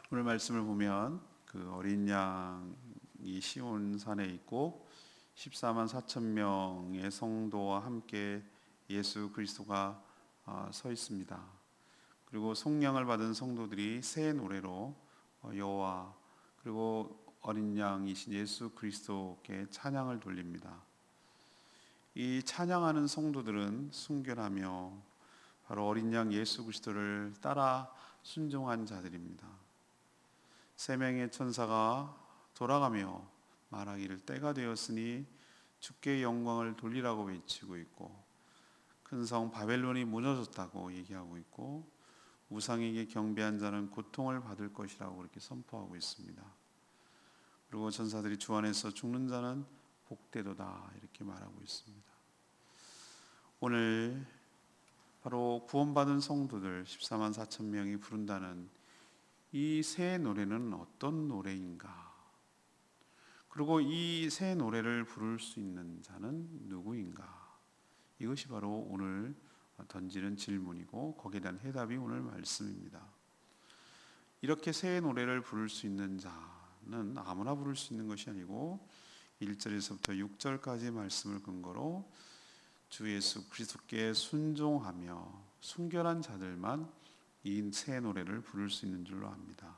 오늘 말씀을 보면 그 어린 양이 시온산에 있고 14만 4천 명의 성도와 함께 예수 그리스도가 서 있습니다. 그리고 속량을 받은 성도들이 새 노래로 여호와 그리고 어린 양이신 예수 그리스도께 찬양을 돌립니다. 이 찬양하는 성도들은 순결하며 바로 어린 양 예수 그리스도를 따라 순종한 자들입니다. 세 명의 천사가 돌아가며 말하기를 때가 되었으니 주께 영광을 돌리라고 외치고 있고, 큰 성 바벨론이 무너졌다고 얘기하고 있고, 우상에게 경배한 자는 고통을 받을 것이라고 그렇게 선포하고 있습니다. 그리고 천사들이 주 안에서 죽는 자는 복되도다 이렇게 말하고 있습니다. 오늘 바로 구원받은 성도들 14만 4천 명이 부른다는 이 새 노래는 어떤 노래인가? 그리고 이 새 노래를 부를 수 있는 자는 누구인가? 이것이 바로 오늘 던지는 질문이고 거기에 대한 해답이 오늘 말씀입니다. 이렇게 새 노래를 부를 수 있는 자는 아무나 부를 수 있는 것이 아니고 1절에서부터 6절까지 말씀을 근거로 주 예수 그리스도께 순종하며 순결한 자들만 이 새 노래를 부를 수 있는 줄로 압니다.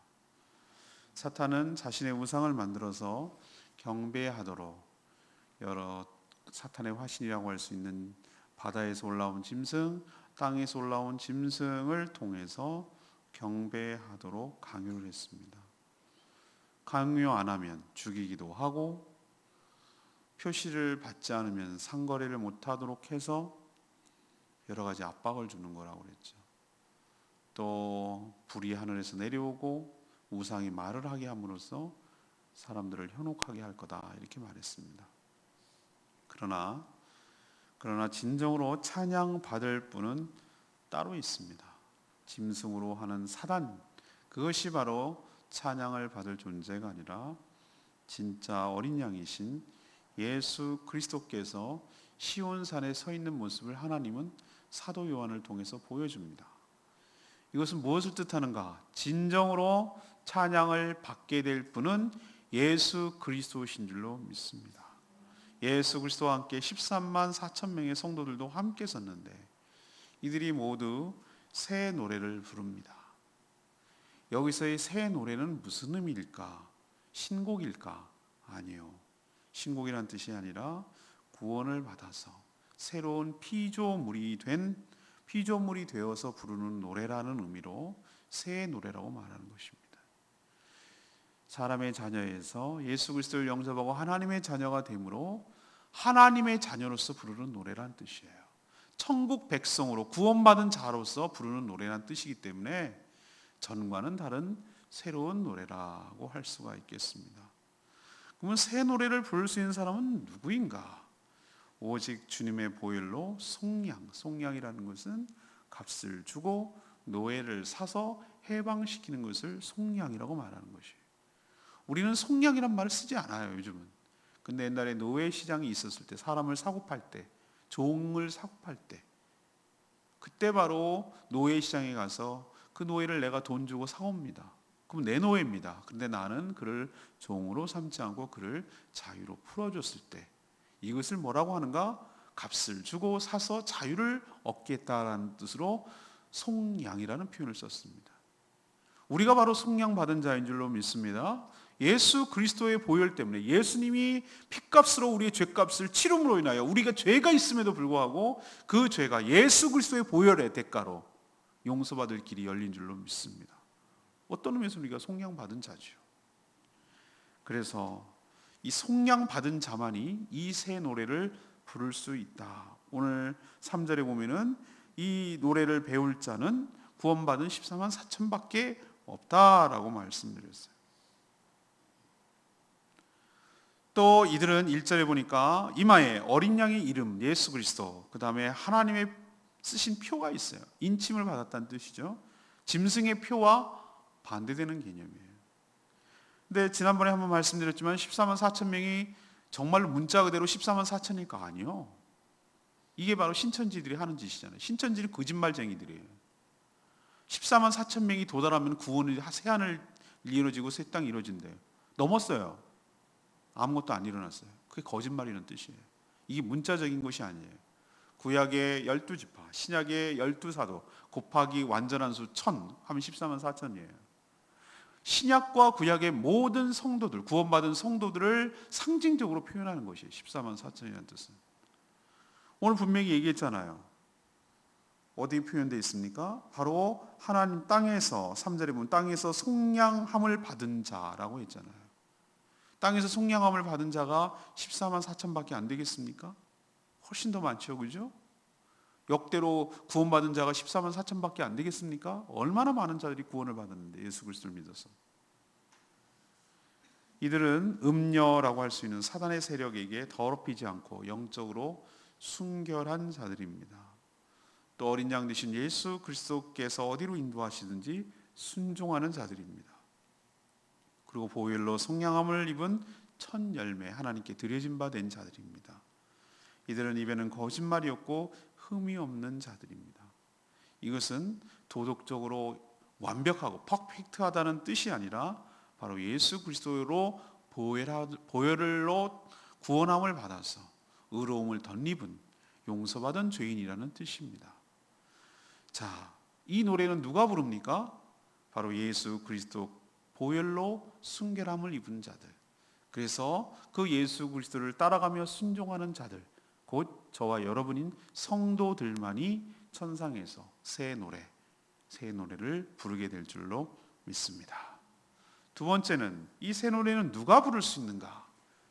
사탄은 자신의 우상을 만들어서 경배하도록 여러 사탄의 화신이라고 할 수 있는 바다에서 올라온 짐승, 땅에서 올라온 짐승을 통해서 경배하도록 강요를 했습니다. 강요 안 하면 죽이기도 하고, 표시를 받지 않으면 상거래를 못하도록 해서 여러 가지 압박을 주는 거라고 그랬죠. 또 불이 하늘에서 내려오고 우상이 말을 하게 함으로써 사람들을 현혹하게 할 거다 이렇게 말했습니다. 그러나 진정으로 찬양 받을 분은 따로 있습니다. 짐승으로 하는 사단, 그것이 바로 찬양을 받을 존재가 아니라 진짜 어린 양이신 예수 그리스도께서 시온산에 서 있는 모습을 하나님은 사도 요한을 통해서 보여줍니다. 이것은 무엇을 뜻하는가? 진정으로 찬양을 받게 될 분은 예수 그리스도이신 줄로 믿습니다. 예수 그리스도와 함께 13만 4천 명의 성도들도 함께 섰는데 이들이 모두 새 노래를 부릅니다. 여기서의 새 노래는 무슨 의미일까? 신곡일까? 아니요. 신곡이란 뜻이 아니라 구원을 받아서 새로운 피조물이 되어서 부르는 노래라는 의미로 새 노래라고 말하는 것입니다. 사람의 자녀에서 예수 그리스도를 영접하고 하나님의 자녀가 되므로 하나님의 자녀로서 부르는 노래라는 뜻이에요. 천국 백성으로 구원받은 자로서 부르는 노래라는 뜻이기 때문에 전과는 다른 새로운 노래라고 할 수가 있겠습니다. 그러면 새 노래를 부를 수 있는 사람은 누구인가? 오직 주님의 보혈로 속량이라는 것은 값을 주고 노예를 사서 해방시키는 것을 속량이라고 말하는 것이에요. 우리는 속량이란 말을 쓰지 않아요, 요즘은. 근데 옛날에 노예 시장이 있었을 때, 사람을 사고 팔 때, 종을 사고 팔 때, 그때 바로 노예 시장에 가서 그 노예를 내가 돈 주고 사옵니다. 그럼 내 노예입니다. 그런데 나는 그를 종으로 삼지 않고 그를 자유로 풀어줬을 때, 이것을 뭐라고 하는가? 값을 주고 사서 자유를 얻겠다라는 뜻으로 속량이라는 표현을 썼습니다. 우리가 바로 속량받은 자인 줄로 믿습니다. 예수 그리스도의 보혈 때문에 예수님이 핏값으로 우리의 죄값을 치름으로 인하여 우리가 죄가 있음에도 불구하고 그 죄가 예수 그리스도의 보혈의 대가로 용서받을 길이 열린 줄로 믿습니다. 어떤 의미에서 우리가 속량받은 자죠. 그래서 이 속량받은 자만이 이 새 노래를 부를 수 있다. 오늘 3절에 보면은 이 노래를 배울 자는 구원받은 14만 4천 밖에 없다라고 말씀드렸어요. 또 이들은 1절에 보니까 이마에 어린 양의 이름 예수 그리스도, 그 다음에 하나님의 쓰신 표가 있어요. 인침을 받았다는 뜻이죠. 짐승의 표와 반대되는 개념이에요. 근데 지난번에 한번 말씀드렸지만 14만 4천 명이 정말로 문자 그대로 14만 4천일까? 아니요. 이게 바로 신천지들이 하는 짓이잖아요. 신천지는 거짓말쟁이들이에요. 14만 4천 명이 도달하면 구원을, 이루어지고 새 땅이 이루어진대요. 넘었어요. 아무것도 안 일어났어요. 그게 거짓말이라는 뜻이에요. 이게 문자적인 것이 아니에요. 구약의 12지파, 신약의 12사도 곱하기 완전한 수 1000 하면 14만 4천이에요. 신약과 구약의 모든 성도들, 구원받은 성도들을 상징적으로 표현하는 것이에요. 14만 4천이라는 뜻은. 오늘 분명히 얘기했잖아요. 어디 표현되어 있습니까? 바로 하나님 땅에서, 3절에 보면 땅에서 속량함을 받은 자라고 했잖아요. 땅에서 속량함을 받은 자가 14만 4천밖에 안 되겠습니까? 훨씬 더 많죠, 그죠? 역대로 구원받은 자가 14만 4천밖에 안 되겠습니까? 얼마나 많은 자들이 구원을 받았는데, 예수 그리스도를 믿어서. 이들은 음녀라고 할 수 있는 사단의 세력에게 더럽히지 않고 영적으로 순결한 자들입니다. 또 어린 양 되신 예수 그리스도께서 어디로 인도하시든지 순종하는 자들입니다. 그리고 보혈로 속량함을 입은 첫 열매, 하나님께 드려진 바 된 자들입니다. 이들은 입에는 거짓말이 없고 흠이 없는 자들입니다. 이것은 도덕적으로 완벽하고 퍼펙트하다는 뜻이 아니라 바로 예수 그리스도로 보혈로 구원함을 받아서 의로움을 덧입은 용서받은 죄인이라는 뜻입니다. 자, 이 노래는 누가 부릅니까? 바로 예수 그리스도 보혈로 순결함을 입은 자들. 그래서 그 예수 그리스도를 따라가며 순종하는 자들, 곧 저와 여러분인 성도들만이 천상에서 새 노래를 부르게 될 줄로 믿습니다. 두 번째는 이 새 노래는 누가 부를 수 있는가?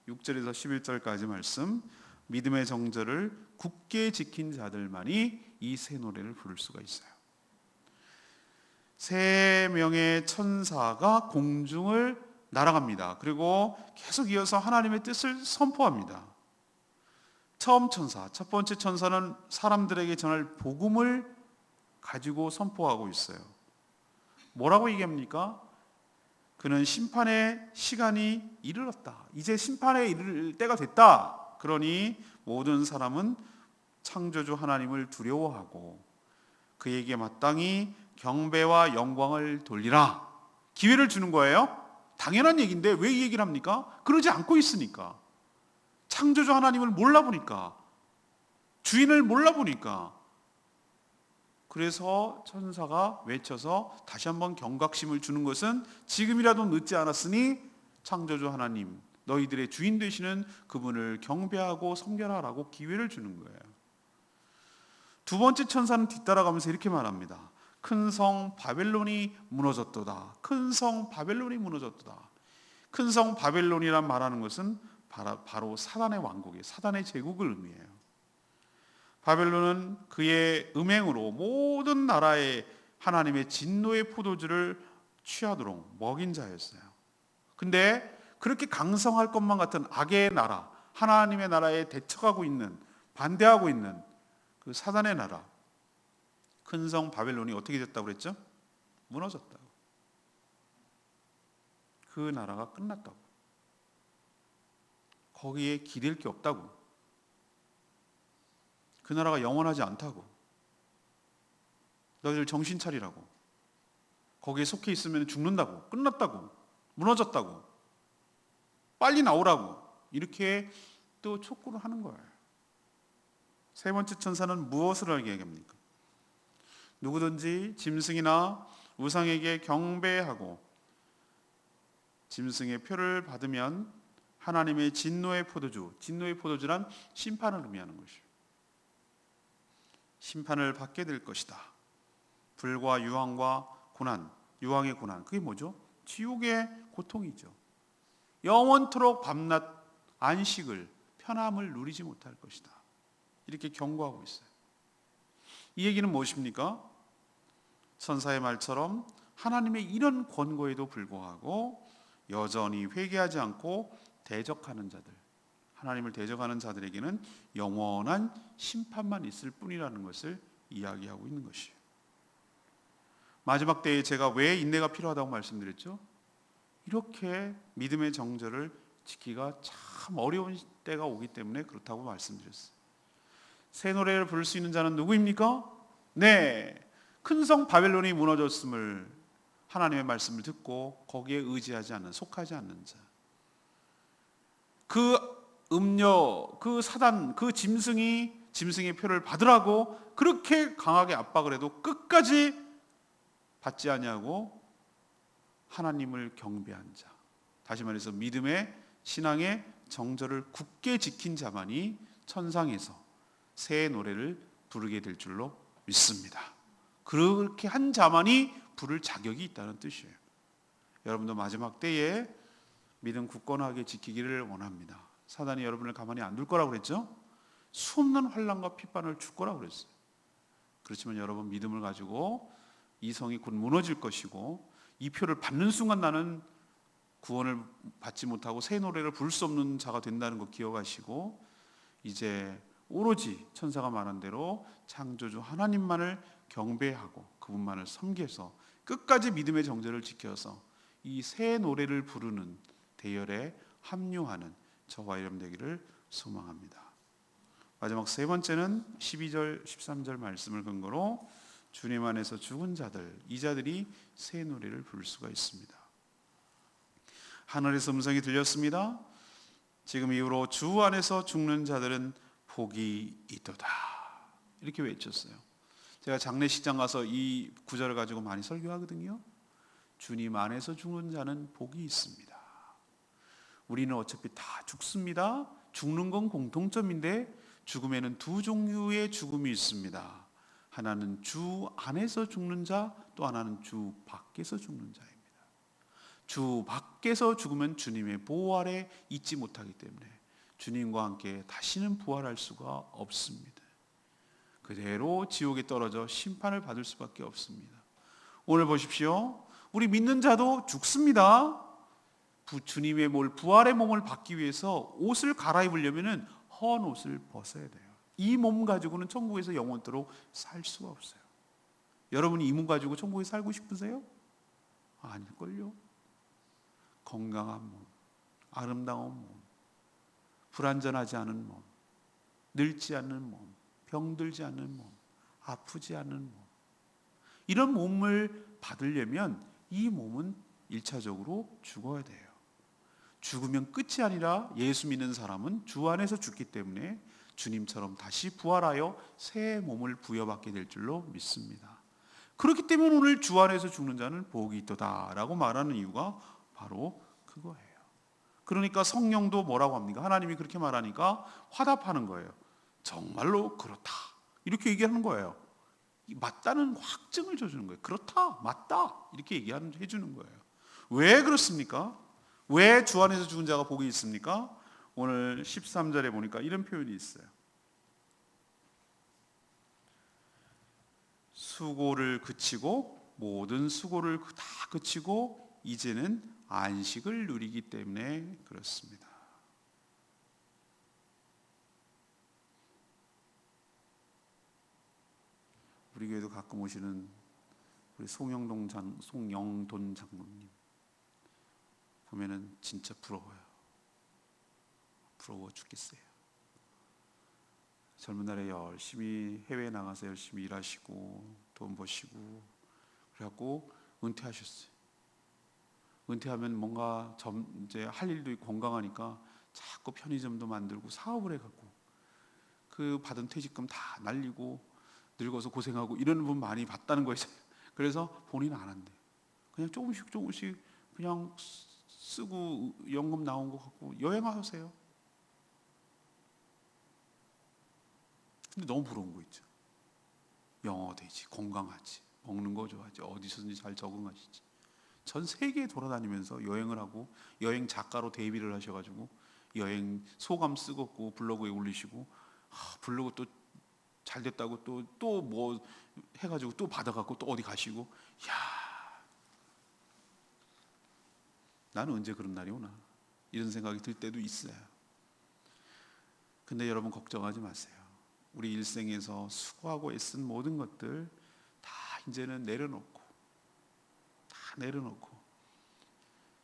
6절에서 11절까지 말씀, 믿음의 정절을 굳게 지킨 자들만이 이 새 노래를 부를 수가 있어요. 세 명의 천사가 공중을 날아갑니다. 그리고 계속 이어서 하나님의 뜻을 선포합니다. 처음 천사, 첫 번째 천사는 사람들에게 전할 복음을 가지고 선포하고 있어요. 뭐라고 얘기합니까? 그는 심판의 시간이 이르렀다. 이제 심판에 이를 때가 됐다. 그러니 모든 사람은 창조주 하나님을 두려워하고 그에게 마땅히 경배와 영광을 돌리라. 기회를 주는 거예요. 당연한 얘기인데 왜 이 얘기를 합니까? 그러지 않고 있으니까. 창조주 하나님을 몰라보니까, 주인을 몰라보니까. 그래서 천사가 외쳐서 다시 한번 경각심을 주는 것은 지금이라도 늦지 않았으니 창조주 하나님, 너희들의 주인 되시는 그분을 경배하고 섬겨라라고 기회를 주는 거예요. 두 번째 천사는 뒤따라가면서 이렇게 말합니다. 큰 성 바벨론이 무너졌도다. 큰 성 바벨론이 무너졌도다. 큰 성 바벨론이란 말하는 것은 바로 사단의 왕국이에요. 사단의 제국을 의미해요. 바벨론은 그의 음행으로 모든 나라의 하나님의 진노의 포도주를 취하도록 먹인 자였어요. 근데 그렇게 강성할 것만 같은 악의 나라, 하나님의 나라에 대척하고 있는, 반대하고 있는 그 사단의 나라, 큰 성 바벨론이 어떻게 됐다고 그랬죠? 무너졌다고. 그 나라가 끝났다고. 거기에 기댈 게 없다고. 그 나라가 영원하지 않다고. 너희들 정신 차리라고. 거기에 속해 있으면 죽는다고. 끝났다고. 무너졌다고. 빨리 나오라고. 이렇게 또 촉구를 하는 거예요. 세 번째 천사는 무엇을 알게 얘기합니까? 누구든지 짐승이나 우상에게 경배하고 짐승의 표를 받으면 하나님의 진노의 포도주, 진노의 포도주란 심판을 의미하는 것이에요. 심판을 받게 될 것이다. 불과 유황과 고난, 유황의 고난, 그게 뭐죠? 지옥의 고통이죠. 영원토록 밤낮 안식을, 편함을 누리지 못할 것이다. 이렇게 경고하고 있어요. 이 얘기는 무엇입니까? 선사의 말처럼 하나님의 이런 권고에도 불구하고 여전히 회개하지 않고 대적하는 자들, 하나님을 대적하는 자들에게는 영원한 심판만 있을 뿐이라는 것을 이야기하고 있는 것이에요. 마지막 때에 제가 왜 인내가 필요하다고 말씀드렸죠? 이렇게 믿음의 정절을 지키기가 참 어려운 때가 오기 때문에 그렇다고 말씀드렸어요. 새 노래를 부를 수 있는 자는 누구입니까? 네, 큰 성 바벨론이 무너졌음을 하나님의 말씀을 듣고 거기에 의지하지 않는, 속하지 않는 자. 그 음녀, 그 사단, 그 짐승의 표를 받으라고 그렇게 강하게 압박을 해도 끝까지 받지 아니하고 하나님을 경배한 자. 다시 말해서 믿음의 신앙의 정절을 굳게 지킨 자만이 천상에서 새 노래를 부르게 될 줄로 믿습니다. 그렇게 한 자만이 부를 자격이 있다는 뜻이에요. 여러분도 마지막 때에 믿음 굳건하게 지키기를 원합니다. 사단이 여러분을 가만히 안 둘 거라고 그랬죠? 수없는 환난과 핍박을 줄 거라고 그랬어요. 그렇지만 여러분 믿음을 가지고 이 성이 곧 무너질 것이고 이 표를 받는 순간 나는 구원을 받지 못하고 새 노래를 부를 수 없는 자가 된다는 거 기억하시고 이제 오로지 천사가 말한 대로 창조주 하나님만을 경배하고 그분만을 섬겨서 끝까지 믿음의 정절을 지켜서 이 새 노래를 부르는 대열에 합류하는 저와 여러분 되기를 소망합니다. 마지막 세 번째는 12절 13절 말씀을 근거로 주님 안에서 죽은 자들, 이 자들이 새 노래를 부를 수가 있습니다. 하늘에서 음성이 들렸습니다. 지금 이후로 주 안에서 죽는 자들은 복이 있도다. 이렇게 외쳤어요. 제가 장례식장 가서 이 구절을 가지고 많이 설교하거든요. 주님 안에서 죽는 자는 복이 있습니다. 우리는 어차피 다 죽습니다. 죽는 건 공통점인데 죽음에는 두 종류의 죽음이 있습니다. 하나는 주 안에서 죽는 자, 또 하나는 주 밖에서 죽는 자입니다. 주 밖에서 죽으면 주님의 보호 아래 있지 못하기 때문에 주님과 함께 다시는 부활할 수가 없습니다. 그대로 지옥에 떨어져 심판을 받을 수밖에 없습니다. 오늘 보십시오. 우리 믿는 자도 죽습니다. 주님의 부활의 몸을 받기 위해서 옷을 갈아입으려면 헌 옷을 벗어야 돼요. 이 몸 가지고는 천국에서 영원토록 살 수가 없어요. 여러분이 이 몸 가지고 천국에 살고 싶으세요? 아닐걸요. 건강한 몸, 아름다운 몸, 불완전하지 않은 몸, 늙지 않는 몸, 병들지 않는 몸, 아프지 않는 몸, 이런 몸을 받으려면 이 몸은 1차적으로 죽어야 돼요. 죽으면 끝이 아니라 예수 믿는 사람은 주 안에서 죽기 때문에 주님처럼 다시 부활하여 새 몸을 부여받게 될 줄로 믿습니다. 그렇기 때문에 오늘 주 안에서 죽는 자는 복이 있도다라고 말하는 이유가 바로 그거예요. 그러니까 성령도 뭐라고 합니까? 하나님이 그렇게 말하니까 화답하는 거예요. 정말로 그렇다. 이렇게 얘기하는 거예요. 맞다는 확증을 줘주는 거예요. 그렇다, 맞다. 이렇게 해주는 거예요. 왜 그렇습니까? 왜 주 안에서 죽은 자가 복이 있습니까? 오늘 13절에 보니까 이런 표현이 있어요. 수고를 그치고 모든 수고를 다 그치고 이제는 안식을 누리기 때문에 그렇습니다. 우리 교회도 가끔 오시는 우리 송영돈 장로님 보면은 진짜 부러워요. 부러워 죽겠어요. 젊은 날에 열심히 해외에 나가서 열심히 일하시고 돈 버시고 그래갖고 은퇴하셨어요. 은퇴하면 뭔가 이제 할 일도 있고 건강하니까 자꾸 편의점도 만들고 사업을 해갖고 그 받은 퇴직금 다 날리고 늙어서 고생하고 이런 분 많이 봤다는 거예요. 그래서 본인은 안 한대. 그냥 조금씩 그냥 쓰고 연금 나온 거 갖고 여행하세요. 근데 너무 부러운 거 있죠. 영어 되지, 건강하지, 먹는 거 좋아하지, 어디서든지 잘 적응하시지. 전 세계에 돌아다니면서 여행을 하고 여행 작가로 데뷔를 하셔가지고 여행 소감 쓰고 블로그에 올리시고 블로그 또 잘 됐다고 또 뭐 해가지고 또 받아갖고 또 어디 가시고 야 나는 언제 그런 날이 오나 이런 생각이 들 때도 있어요. 근데 여러분 걱정하지 마세요. 우리 일생에서 수고하고 애쓴 모든 것들 다 이제는 내려놓고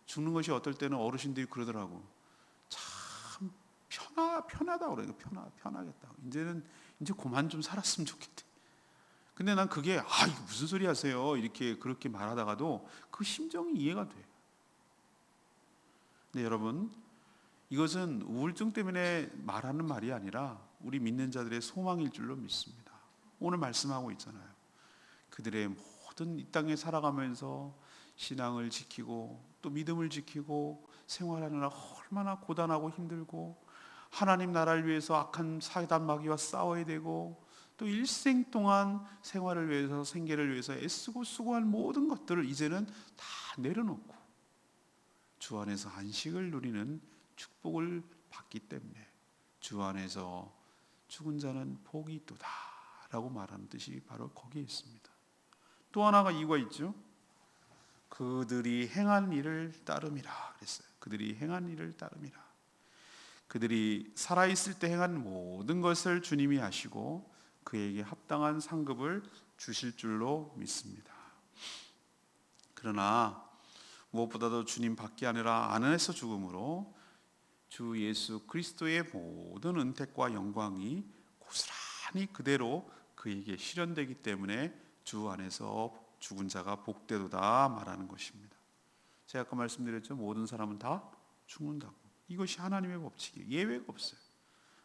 죽는 것이 어떨 때는 어르신들이 그러더라고. 참 편하다 그러니까 편하겠다. 이제 그만 좀 살았으면 좋겠대. 근데 난 그게 이거 무슨 소리 하세요? 이렇게 그렇게 말하다가도 그 심정이 이해가 돼. 근데 여러분, 이것은 우울증 때문에 말하는 말이 아니라 우리 믿는 자들의 소망일 줄로 믿습니다. 오늘 말씀하고 있잖아요. 그들의 모든 이 땅에 살아가면서 신앙을 지키고 또 믿음을 지키고 생활하느라 얼마나 고단하고 힘들고, 하나님 나라를 위해서 악한 사단 마귀와 싸워야 되고, 또 일생 동안 생활을 위해서, 생계를 위해서 애쓰고 수고한 모든 것들을 이제는 다 내려놓고 주 안에서 안식을 누리는 축복을 받기 때문에 주 안에서 죽은 자는 복이 있도다 라고 말하는 뜻이 바로 거기에 있습니다. 또 하나가 이유가 있죠. 그들이 행한 일을 따름이라 그랬어요. 그들이 행한 일을 따름이라. 그들이 살아있을 때 행한 모든 것을 주님이 아시고 그에게 합당한 상급을 주실 줄로 믿습니다. 그러나 무엇보다도 주님 밖이 아니라 안에서 죽음으로 주 예수 그리스도의 모든 은택과 영광이 고스란히 그대로 그에게 실현되기 때문에 주 안에서 죽은 자가 복되도다 말하는 것입니다. 제가 아까 말씀드렸죠. 모든 사람은 다 죽는다고. 이것이 하나님의 법칙이에요. 예외가 없어요.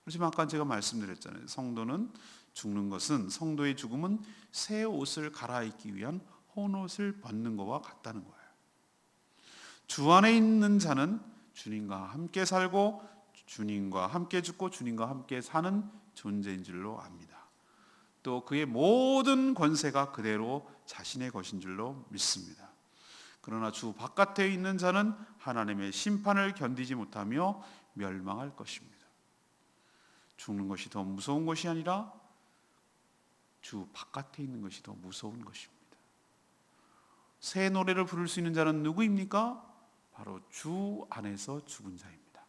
그렇지만 아까 제가 말씀드렸잖아요. 성도는 죽는 것은, 성도의 죽음은 새 옷을 갈아입기 위한 헌옷을 벗는 것과 같다는 거예요. 주 안에 있는 자는 주님과 함께 살고 주님과 함께 죽고 주님과 함께 사는 존재인 줄로 압니다. 또 그의 모든 권세가 그대로 자신의 것인 줄로 믿습니다. 그러나 주 바깥에 있는 자는 하나님의 심판을 견디지 못하며 멸망할 것입니다. 죽는 것이 더 무서운 것이 아니라 주 바깥에 있는 것이 더 무서운 것입니다. 새 노래를 부를 수 있는 자는 누구입니까? 바로 주 안에서 죽은 자입니다.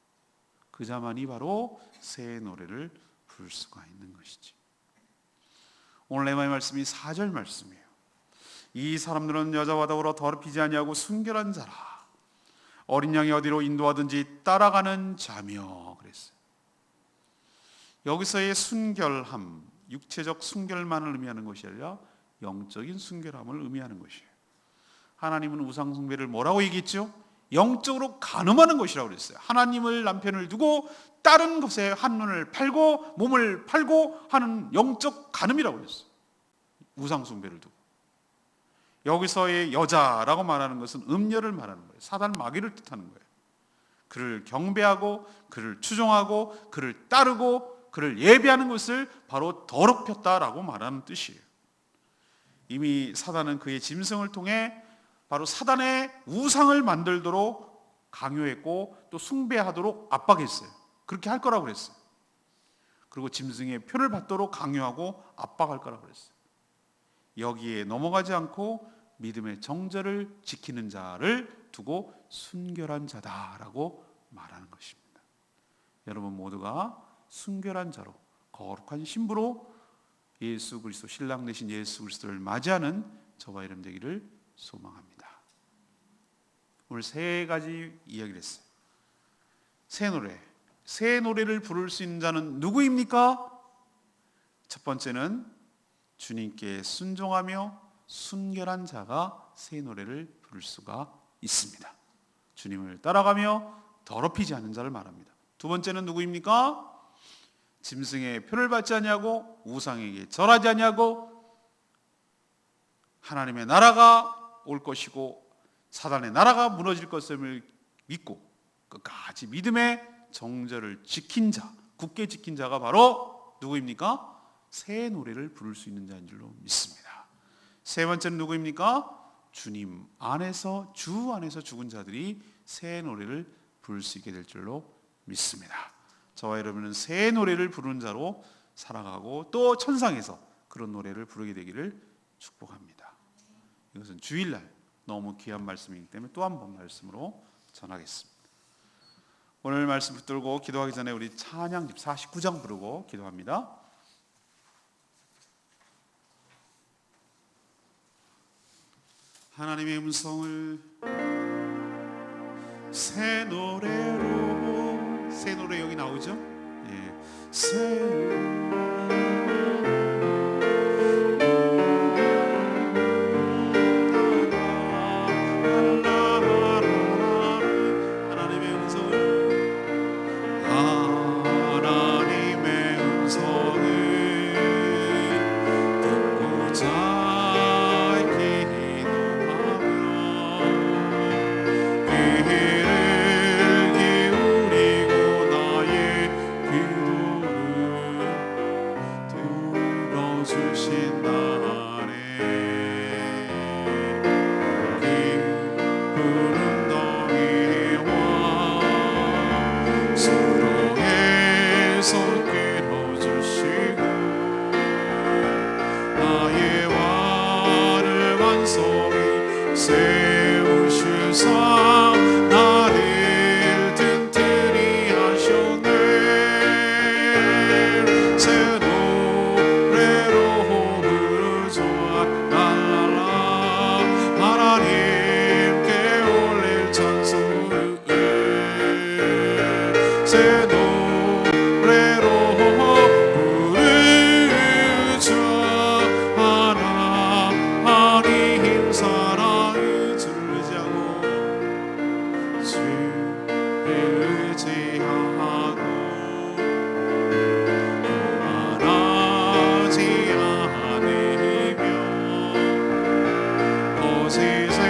그 자만이 바로 새 노래를 부를 수가 있는 것이지. 오늘 레마의 말씀이 4절 말씀이에요. 이 사람들은 여자와 더불어 더럽히지 아니하고 순결한 자라. 어린 양이 어디로 인도하든지 따라가는 자며 그랬어요. 여기서의 순결함, 육체적 순결만을 의미하는 것이 아니라 영적인 순결함을 의미하는 것이에요. 하나님은 우상 숭배를 뭐라고 얘기했죠? 영적으로 간음하는 것이라고 그랬어요. 하나님을, 남편을 두고 다른 것에 한눈을 팔고 몸을 팔고 하는 영적 간음이라고 그랬어요. 우상 숭배를 두고. 여기서의 여자라고 말하는 것은 음녀를 말하는 거예요. 사단 마귀를 뜻하는 거예요. 그를 경배하고 그를 추종하고 그를 따르고 그를 예배하는 것을 바로 더럽혔다라고 말하는 뜻이에요. 이미 사단은 그의 짐승을 통해 바로 사단의 우상을 만들도록 강요했고 또 숭배하도록 압박했어요. 그렇게 할 거라고 그랬어요. 그리고 짐승의 표를 받도록 강요하고 압박할 거라고 그랬어요. 여기에 넘어가지 않고 믿음의 정절을 지키는 자를 두고 순결한 자다라고 말하는 것입니다. 여러분 모두가 순결한 자로, 거룩한 신부로 예수 그리스도, 신랑 되신 예수 그리스도를 맞이하는 저와 여러분 되기를 소망합니다. 오늘 세 가지 이야기를 했어요. 새 노래를 부를 수 있는 자는 누구입니까? 첫 번째는 주님께 순종하며 순결한 자가 새 노래를 부를 수가 있습니다. 주님을 따라가며 더럽히지 않는 자를 말합니다. 두 번째는 누구입니까? 짐승의 표를 받지 아니하고 우상에게 절하지 아니하고 하나님의 나라가 올 것이고 사단의 나라가 무너질 것을 믿고 끝까지 믿음의 정절을 지킨 자, 굳게 지킨 자가 바로 누구입니까? 새 노래를 부를 수 있는 자인 줄로 믿습니다. 세 번째는 누구입니까? 주님 안에서, 주 안에서 죽은 자들이 새 노래를 부를 수 있게 될 줄로 믿습니다. 저와 여러분은 새 노래를 부르는 자로 살아가고 또 천상에서 그런 노래를 부르게 되기를 축복합니다. 이것은 주일날 너무 귀한 말씀이기 때문에 또 한 번 말씀으로 전하겠습니다. 오늘 말씀 붙들고 기도하기 전에 우리 찬양집 49장 부르고 기도합니다. 하나님의 음성을 새 노래로, 새 노래 여기 나오죠? 새 부른다 위와 서로의 손길 어주시고 나의 말을 완성히 세우시사 나를 튼튼히 하셨네 새 노래로 부르자 랄랄라 하나님께 올릴 찬송을 새 노래로 부르자 하나님 사랑이 주를 의지하고 주를 의지하고 교만하지 않으며 거짓에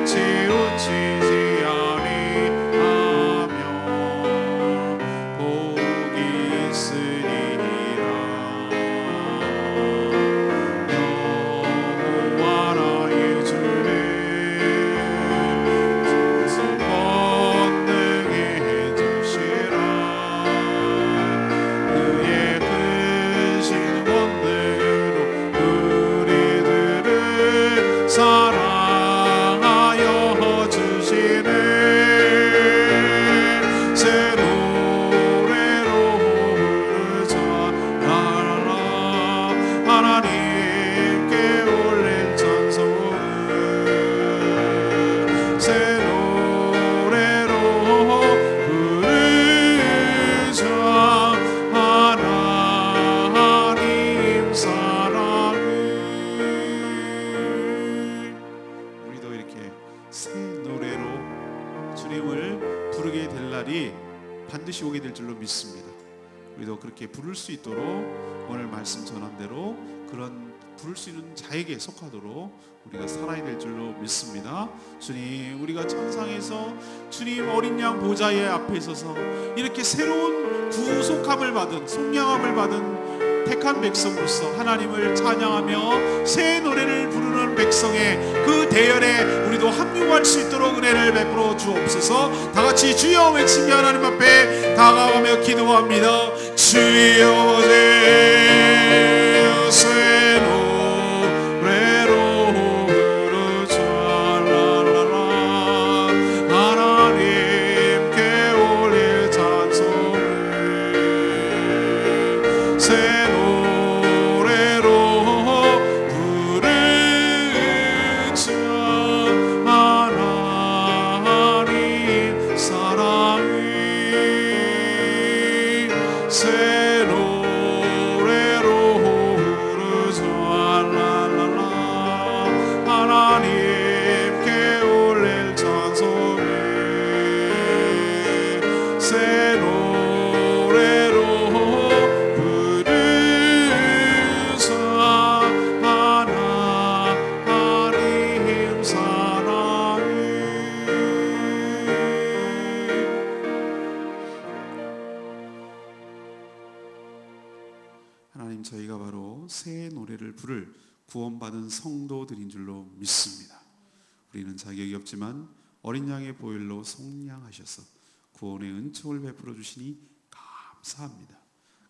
치우치지 아니하며 복이 있으리라 여호와라의 주를 권능해 주시라 그의 크신 권능으로 우리들을 사랑하여 주시네 새 노래로 부르자 랄랄라 하나님께 올릴 찬송을 새 노래로 부르자 하나님 사랑을 우리도 이렇게 새 노래로 주님을 부르게 될 날이 반드시 오게 될 줄로 믿습니다. 우리도 그렇게 부를 수 있도록 오늘 말씀 전한 대로 그런 부를 수 있는 자에게 속하도록 우리가 살아야 될 줄로 믿습니다. 주님, 우리가 천상에서 주님 어린 양 보좌의 앞에 서서 이렇게 새로운 구속함을 받은 속량함을 받은 택한 백성으로서 하나님을 찬양하며 새 노래를 부르는 백성의 그 대열에 우리도 합류할 수 있도록 은혜를 베풀어 주옵소서. 다 같이 주여 외치며 하나님 앞에 다가가며 기도합니다. 주여 새 노래로 부르자 랄랄라 하나님께 올릴 찬송을 새 노래로 부르자 하나님 사랑이 새 노래로 부르자 랄랄라 하나님께 올릴 찬송을 새 노래로 부르자 하나님 사랑이 하나님, 저희가 바로 새 노래를 부를 구원받은 성도들인 줄로 믿습니다. 우리는 자격이 없지만 어린 양의 보혈로 속량하셔서 구원의 은총을 베풀어 주시니 감사합니다.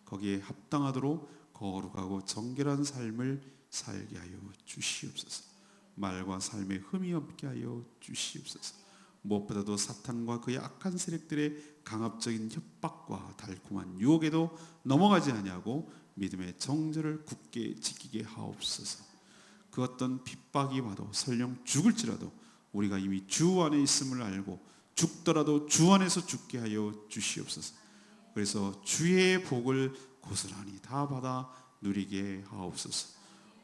거기에 합당하도록 거룩하고 정결한 삶을 살게 하여 주시옵소서. 말과 삶에 흠이 없게 하여 주시옵소서. 무엇보다도 사탄과 그의 악한 세력들의 강압적인 협박과 달콤한 유혹에도 넘어가지 아니하고 믿음의 정절을 굳게 지키게 하옵소서. 그 어떤 핍박이 와도 설령 죽을지라도 우리가 이미 주 안에 있음을 알고 죽더라도 주 안에서 죽게 하여 주시옵소서. 그래서 주의 복을 고스란히 다 받아 누리게 하옵소서.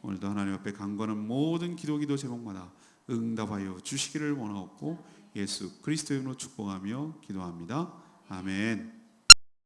오늘도 하나님 앞에 간구하는 모든 기도 제목마다 응답하여 주시기를 원하옵고 예수 그리스도의 이름으로 축복하며 기도합니다. 아멘.